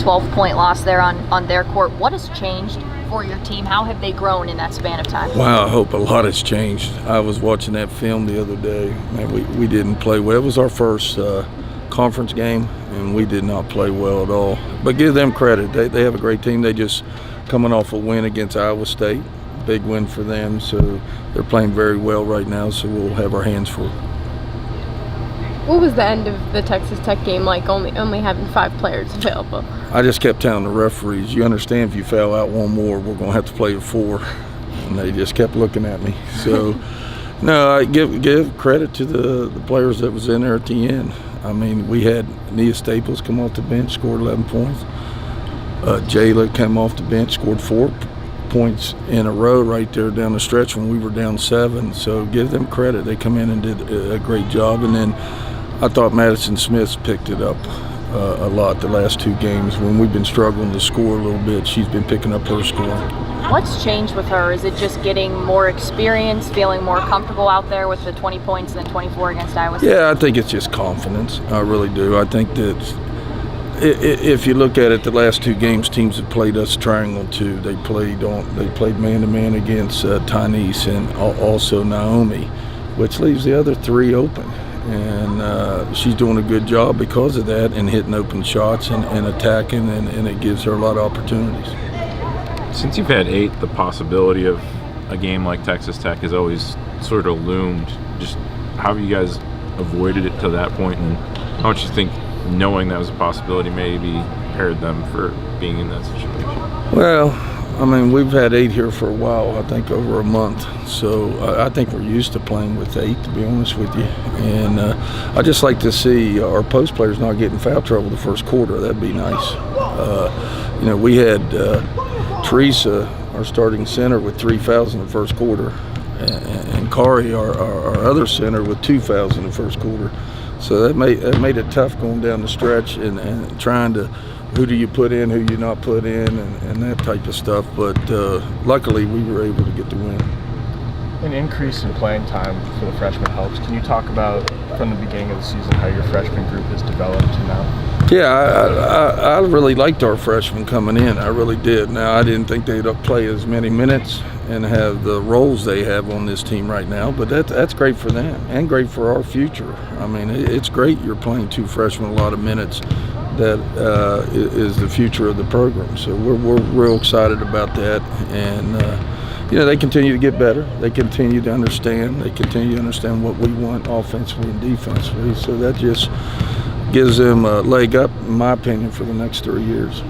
12-point loss there on their court. What has changed for your team? How have they grown in that span of time? Wow, I hope a lot has changed. I was watching that film the other day. Man, we didn't play well. It was our first conference game, and we did not play well at all. But give them credit. They have a great team. They just coming off a win against Iowa State. Big win for them. So they're playing very well right now, so we'll have our hands full. What was the end of the Texas Tech game like, only having 5 players available? I just kept telling the referees, you understand if you foul out one more, we're going to have to play a 4. And they just kept looking at me. So, no, I give credit to the players that was in there at the end. I mean, we had Nia Staples come off the bench, scored 11 points. Jayla came off the bench, scored 4 points in a row right there down the stretch when we were down 7. So give them credit. They come in and did a great job. And then I thought Madison Smith's picked it up a lot the last 2 games. When we've been struggling to score a little bit, she's been picking up her scoring. What's changed with her? Is it just getting more experience, feeling more comfortable out there with the 20 points and then 24 against Iowa State? Yeah, I think it's just confidence. I really do. I think that if you look at it, the last 2 games, teams have played us triangle too. They played man-to-man against Tynice and also Naomi, which leaves the other 3 open. And she's doing a good job because of that and hitting open shots and attacking, and it gives her a lot of opportunities. Since you've had 8, the possibility of a game like Texas Tech has always sort of loomed. Just how have you guys avoided it to that point, and how much you think knowing that was a possibility maybe prepared them for being in that situation? Well, I mean, we've had 8 here for a while, I think over a month. So I think we're used to playing with 8, to be honest with you. And I just like to see our post players not get in foul trouble the first quarter. That'd be nice. We had Teresa, our starting center, with 3 fouls in the first quarter. And Carey, our other center, with 2 fouls in the first quarter. So that made it tough going down the stretch and trying to, who do you put in, who you not put in, and that type of stuff. But luckily, we were able to get the win. An increase in playing time for the freshmen helps. Can you talk about, from the beginning of the season, how your freshman group has developed to now? Yeah, I really liked our freshmen coming in. I really did. Now, I didn't think they'd play as many minutes and have the roles they have on this team right now, but that's great for them and great for our future. I mean, it's great you're playing 2 freshmen a lot of minutes. That is the future of the program. So we're real excited about that. And, they continue to get better. They continue to understand. They continue to understand what we want offensively and defensively. So that just gives them a leg up, in my opinion, for the next 3 years.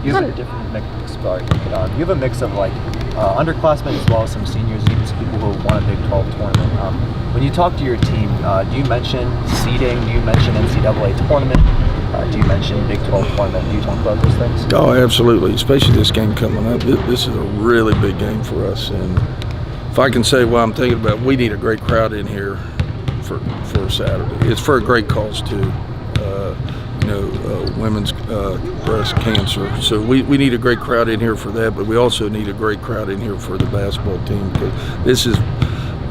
You have a different mix. You have a mix of underclassmen as well as some seniors, even some people who won a Big 12 tournament. When you talk to your team, do you mention seeding? Do you mention NCAA tournament? Do you mention Big 12 tournament? Do you talk about those things? Oh, absolutely, especially this game coming up. This is a really big game for us. And if I can say what I'm thinking about, we need a great crowd in here for Saturday. It's for a great cause, too. Women's breast cancer. So we need a great crowd in here for that, but we also need a great crowd in here for the basketball team, because this is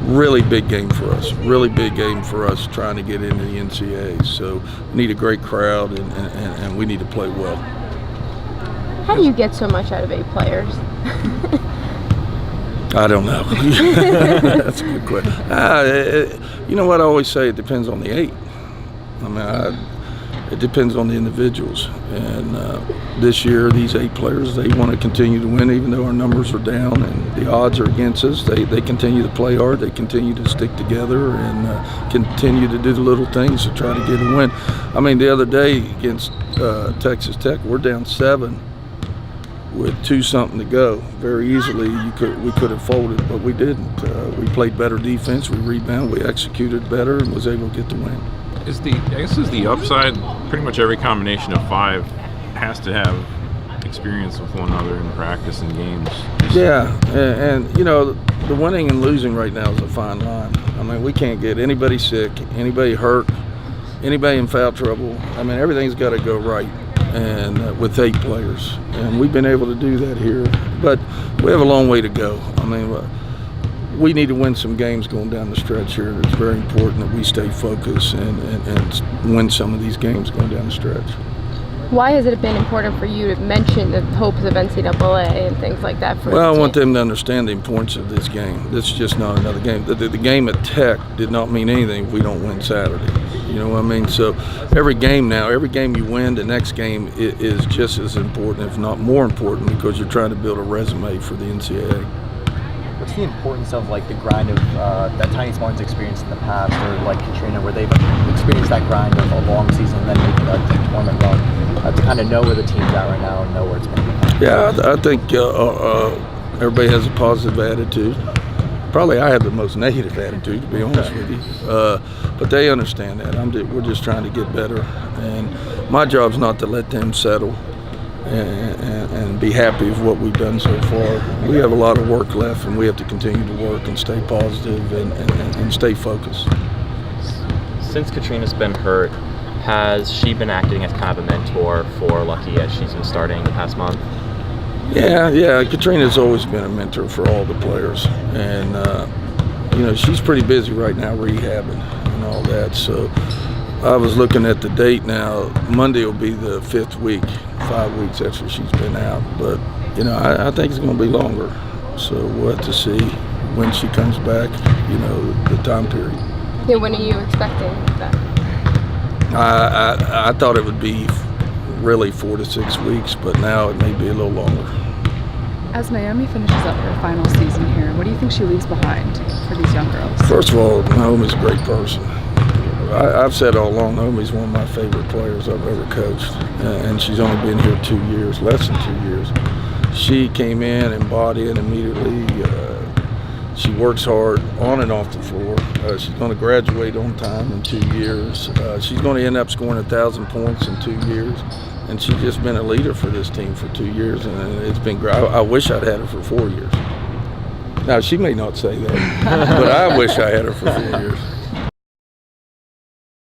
really big game for us, really big game for us trying to get into the NCAA. So we need a great crowd, and we need to play well. How do you get so much out of 8 players? I don't know. That's a good question. You know what I always say, it depends on the 8. I mean, it depends on the individuals. And this year, these 8 players, they want to continue to win, even though our numbers are down and the odds are against us. They continue to play hard. They continue to stick together and continue to do the little things to try to get a win. I mean, the other day against Texas Tech, we're down 7 with 2-something to go. Very easily, we could have folded, but we didn't. We played better defense. We rebounded. We executed better and was able to get the win. Is the upside, pretty much every combination of 5 has to have experience with one another in practice and games. Yeah, and the winning and losing right now is a fine line. I mean, we can't get anybody sick, anybody hurt, anybody in foul trouble. I mean, everything's got to go right, and with 8 players, and we've been able to do that here. But we have a long way to go. I mean, we need to win some games going down the stretch here. It's very important that we stay focused and win some of these games going down the stretch. Why has it been important for you to mention the hopes of NCAA and things like that? For Well, I the want team? them to understand the importance of this game. This is just not another game. The game at Tech did not mean anything if we don't win Saturday. You know what I mean? So every game now, every game you win, the next game is just as important, if not more important, because you're trying to build a resume for the NCAA. What's the importance of like the grind of that Tiny Smart's experience in the past, or like Katrina, where they've experienced that grind of a long season and then making a deep tournament run, to kind of know where the team's at right now and know where it's going to be? Yeah, I think everybody has a positive attitude. Probably I have the most negative attitude, to be honest with you. But they understand that. We're just trying to get better, and my job's not to let them settle and be happy with what we've done so far. We have a lot of work left, and we have to continue to work and stay positive and stay focused. Since Katrina's been hurt, has she been acting as kind of a mentor for Lucky as she's been starting the past month? Yeah. Katrina's always been a mentor for all the players, and she's pretty busy right now rehabbing and all that. So I was looking at the date now. Monday will be the 5th week, 5 weeks after she's been out. But I think it's going to be longer. So we'll have to see when she comes back. The time period. Yeah, when are you expecting that? I thought it would be really 4 to 6 weeks, but now it may be a little longer. As Naomi finishes up her final season here, what do you think she leaves behind for these young girls? First of all, Naomi's a great person. I've said all along, Naomi's one of my favorite players I've ever coached, and she's only been here 2 years, less than 2 years. She came in and bought in immediately. She works hard on and off the floor. She's going to graduate on time in 2 years. She's going to end up scoring 1,000 points in 2 years. And she's just been a leader for this team for 2 years, and it's been great. I wish I'd had her for 4 years. Now, she may not say that, but I wish I had her for 4 years.